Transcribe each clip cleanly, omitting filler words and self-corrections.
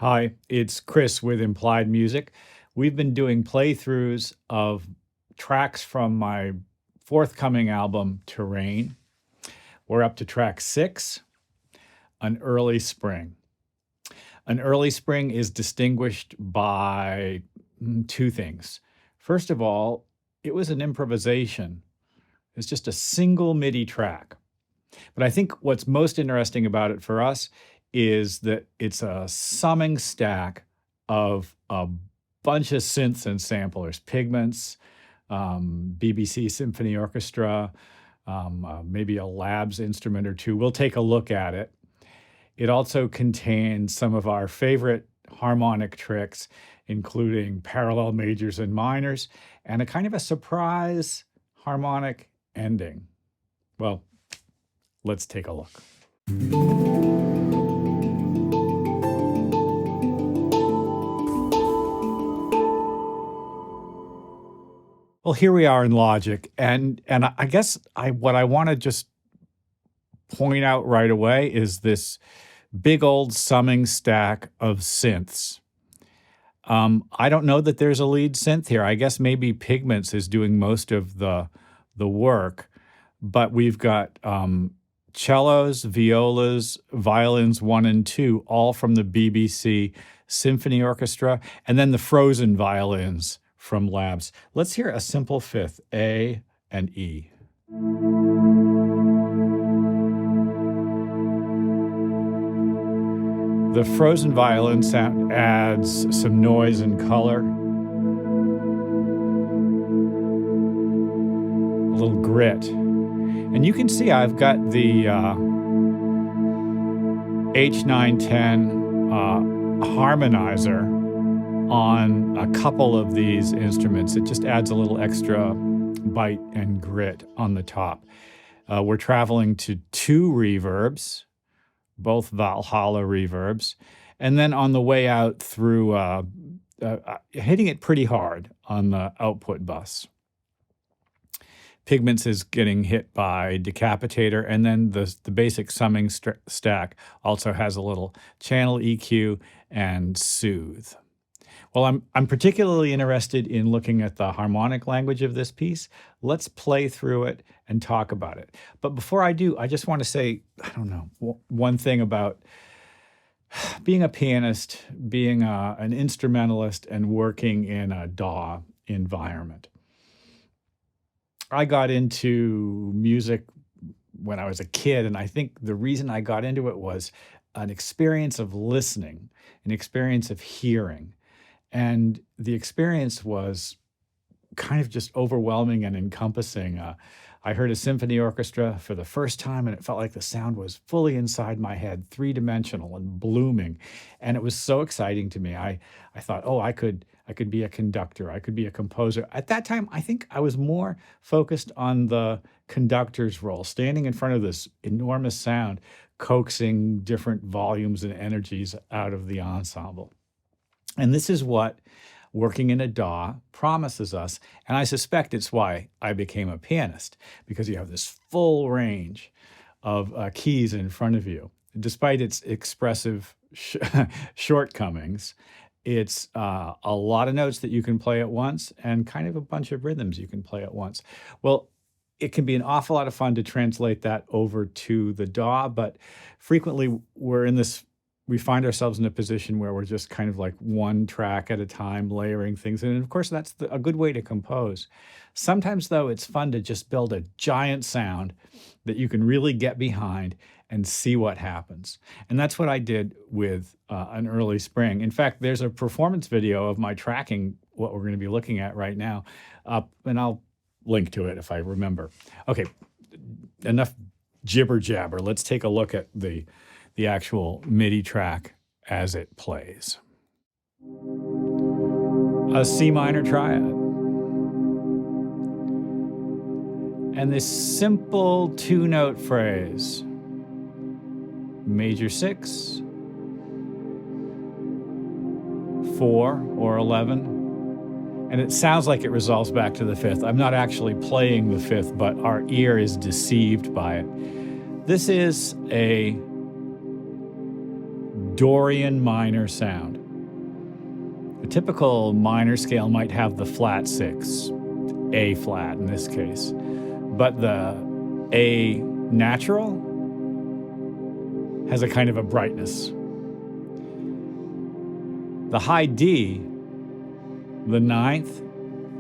Hi, it's Chris with Implied Music. We've been doing playthroughs of tracks from my forthcoming album, Terrain. We're up to track 6, An Early Spring. An early spring is distinguished by two things. First of all, it was an improvisation. It's just a single MIDI track. But I think what's most interesting about it for us is that it's a summing stack of a bunch of synths and samplers, Pigments, BBC Symphony Orchestra, maybe a Labs instrument or two. We'll take a look at it. It also contains some of our favorite harmonic tricks, including parallel majors and minors, and a kind of a surprise harmonic ending. Well, let's take a look. Well, here we are in Logic, and I guess what I want to just point out right away is this big old summing stack of synths. I don't know that there's a lead synth here. I guess maybe Pigments is doing most of the work, but we've got cellos, violas, violins 1 and 2, all from the BBC Symphony Orchestra, and then the Frozen violins from Labs. Let's hear a simple fifth, A and E. The Frozen violin sound adds some noise and color, a little grit. And you can see I've got the H910 harmonizer on a couple of these instruments. It just adds a little extra bite and grit on the top. We're traveling to 2 reverbs, both Valhalla reverbs, and then on the way out through hitting it pretty hard on the output bus. Pigments is getting hit by Decapitator, and then the basic summing stack also has a little channel EQ and soothe. Well, I'm particularly interested in looking at the harmonic language of this piece. Let's play through it and talk about it. But before I do, I just want to say, one thing about being a pianist, being an instrumentalist, and working in a DAW environment. I got into music when I was a kid, and I think the reason I got into it was an experience of listening, an experience of hearing. And the experience was kind of just overwhelming and encompassing. I heard a symphony orchestra for the first time, and it felt like the sound was fully inside my head, three-dimensional and blooming. And it was so exciting to me. I thought, oh, I could be a conductor. I could be a composer. At that time, I think I was more focused on the conductor's role, standing in front of this enormous sound, coaxing different volumes and energies out of the ensemble. And this is what working in a DAW promises us. And I suspect it's why I became a pianist, because you have this full range of keys in front of you. Despite its expressive shortcomings, it's a lot of notes that you can play at once and kind of a bunch of rhythms you can play at once. Well, it can be an awful lot of fun to translate that over to the DAW, but frequently we find ourselves in a position where we're just kind of like one track at a time, layering things. And of course, that's a good way to compose. Sometimes, though, it's fun to just build a giant sound that you can really get behind and see what happens. And that's what I did with An Early Spring. In fact, there's a performance video of my tracking what we're going to be looking at right now, and I'll link to it if I remember. Okay, enough jibber jabber. Let's take a look at the actual MIDI track as it plays. A C minor triad. And this simple 2-note phrase, major 6, 4 or 11, and it sounds like it resolves back to the 5th. I'm not actually playing the 5th, but our ear is deceived by it. This is a Dorian minor sound. A typical minor scale might have the flat 6, A flat in this case, but the A natural has a kind of a brightness. The high D, the 9th,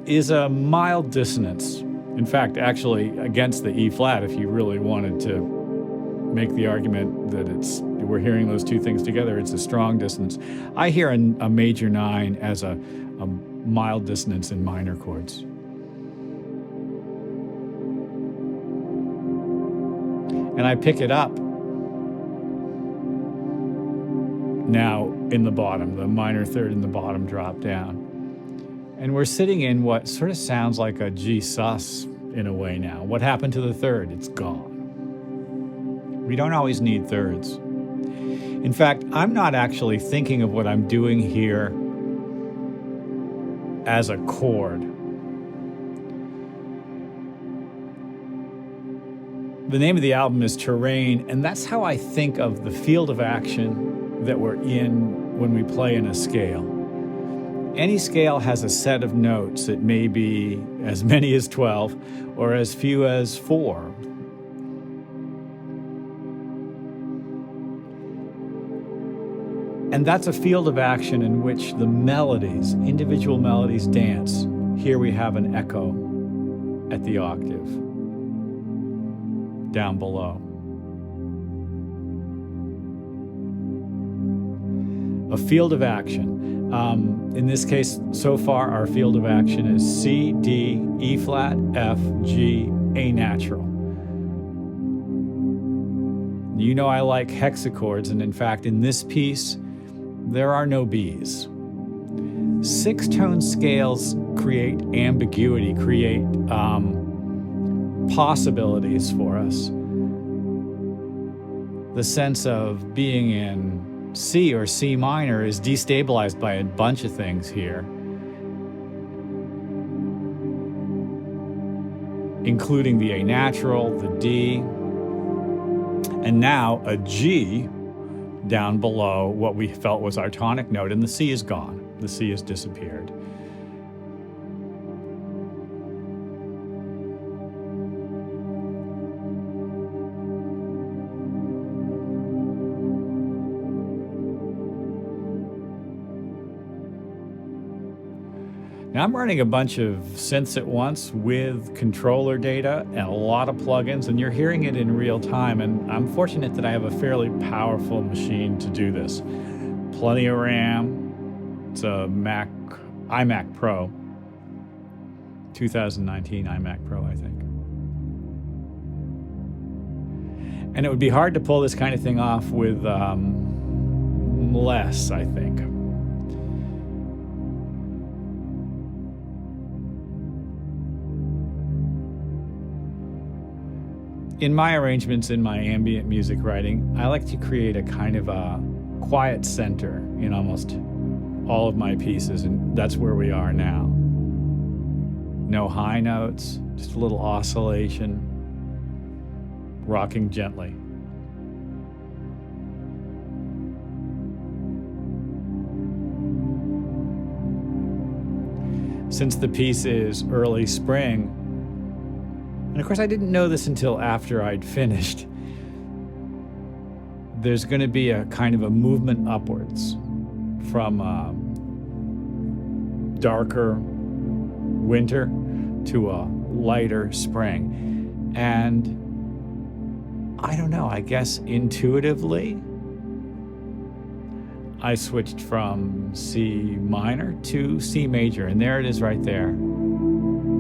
is a mild dissonance. In fact, actually against the E flat, if you really wanted to make the argument that we're hearing those two things together, it's a strong dissonance. I hear a major 9 as a mild dissonance in minor chords. And I pick it up now in the bottom, the minor 3rd in the bottom drop down. And we're sitting in what sort of sounds like a G sus in a way now. What happened to the 3rd? It's gone. We don't always need 3rds. In fact, I'm not actually thinking of what I'm doing here as a chord. The name of the album is Terrain, and that's how I think of the field of action that we're in when we play in a scale. Any scale has a set of notes. It may be as many as 12 or as few as 4. And that's a field of action in which the melodies, individual melodies, dance. Here we have an echo at the octave down below. A field of action. In this case, so far, our field of action is C, D, E flat, F, G, A natural. You know I like hexachords, and in fact, in this piece, there are no Bs. 6-tone scales create ambiguity, create possibilities for us. The sense of being in C or C minor is destabilized by a bunch of things here, including the A natural, the D, and now a G down below what we felt was our tonic note, and the C is gone. The C has disappeared. Now I'm running a bunch of synths at once with controller data and a lot of plugins, and you're hearing it in real time, and I'm fortunate that I have a fairly powerful machine to do this. Plenty of RAM. It's a iMac Pro. 2019 iMac Pro, I think. And it would be hard to pull this kind of thing off with less, I think. In my arrangements, in my ambient music writing, I like to create a kind of a quiet center in almost all of my pieces, and that's where we are now. No high notes, just a little oscillation, rocking gently. Since the piece is early spring, and of course, I didn't know this until after I'd finished, there's going to be a kind of a movement upwards from darker winter to a lighter spring. And I don't know, I guess intuitively, I switched from C minor to C major, and there it is right there.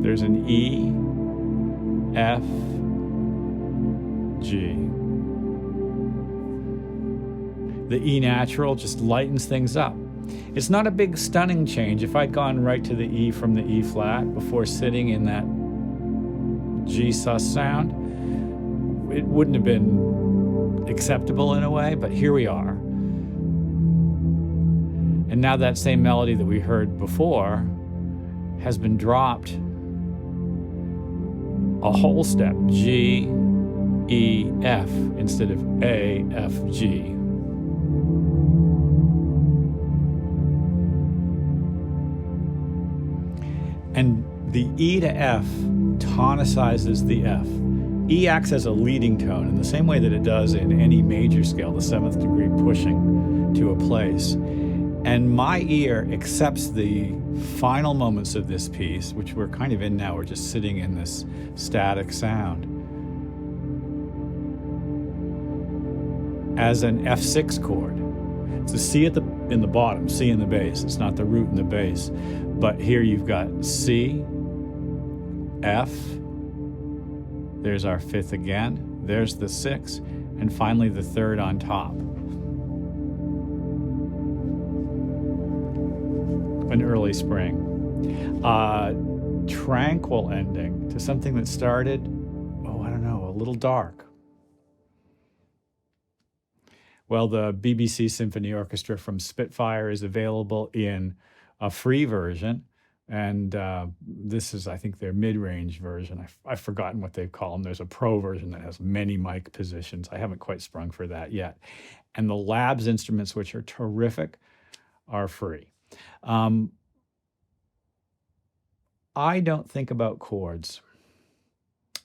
There's an E, F, G. The E natural just lightens things up. It's not a big stunning change. If I'd gone right to the E from the E flat before sitting in that G sus sound, it wouldn't have been acceptable in a way, but here we are. And now that same melody that we heard before has been dropped a whole step, G, E, F, instead of A, F, G. And the E to F tonicizes the F. E acts as a leading tone in the same way that it does in any major scale, the 7th degree pushing to a place. And my ear accepts the final moments of this piece, which we're kind of in now. We're just sitting in this static sound, as an F6 chord. It's a C in the bottom, C in the bass. It's not the root in the bass. But here you've got C, F, there's our 5th again, there's the 6th, and finally the 3rd on top. An early spring. Tranquil ending to something that started, a little dark. Well, the BBC Symphony Orchestra from Spitfire is available in a free version, and this is, I think, their mid-range version. I've forgotten what they call them. There's a pro version that has many mic positions. I haven't quite sprung for that yet. And the Labs instruments, which are terrific, are free. I don't think about chords.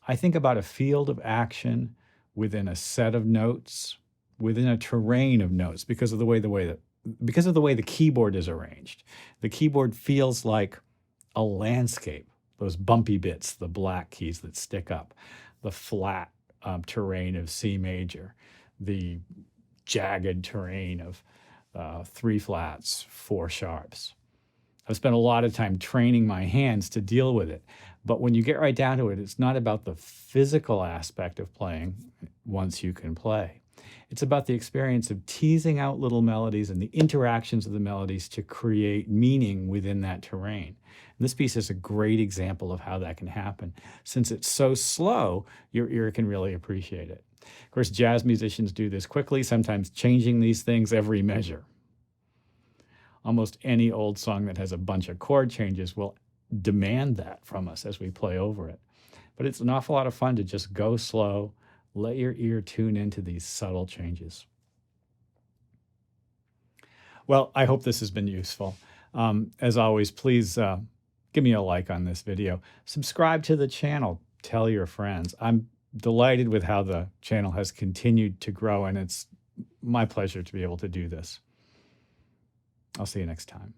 I think about a field of action within a set of notes, within a terrain of notes, because of the way the keyboard is arranged. The keyboard feels like a landscape. Those bumpy bits, the black keys that stick up, the flat terrain of C major, the jagged terrain of 3 flats, 4 sharps. I've spent a lot of time training my hands to deal with it. But when you get right down to it, it's not about the physical aspect of playing once you can play. It's about the experience of teasing out little melodies and the interactions of the melodies to create meaning within that terrain. And this piece is a great example of how that can happen. Since it's so slow, your ear can really appreciate it. Of course, jazz musicians do this quickly, sometimes changing these things every measure. Almost any old song that has a bunch of chord changes will demand that from us as we play over it. But it's an awful lot of fun to just go slow, let your ear tune into these subtle changes. Well, I hope this has been useful. As always, please give me a like on this video. Subscribe to the channel. Tell your friends. I'm delighted with how the channel has continued to grow, and it's my pleasure to be able to do this. I'll see you next time.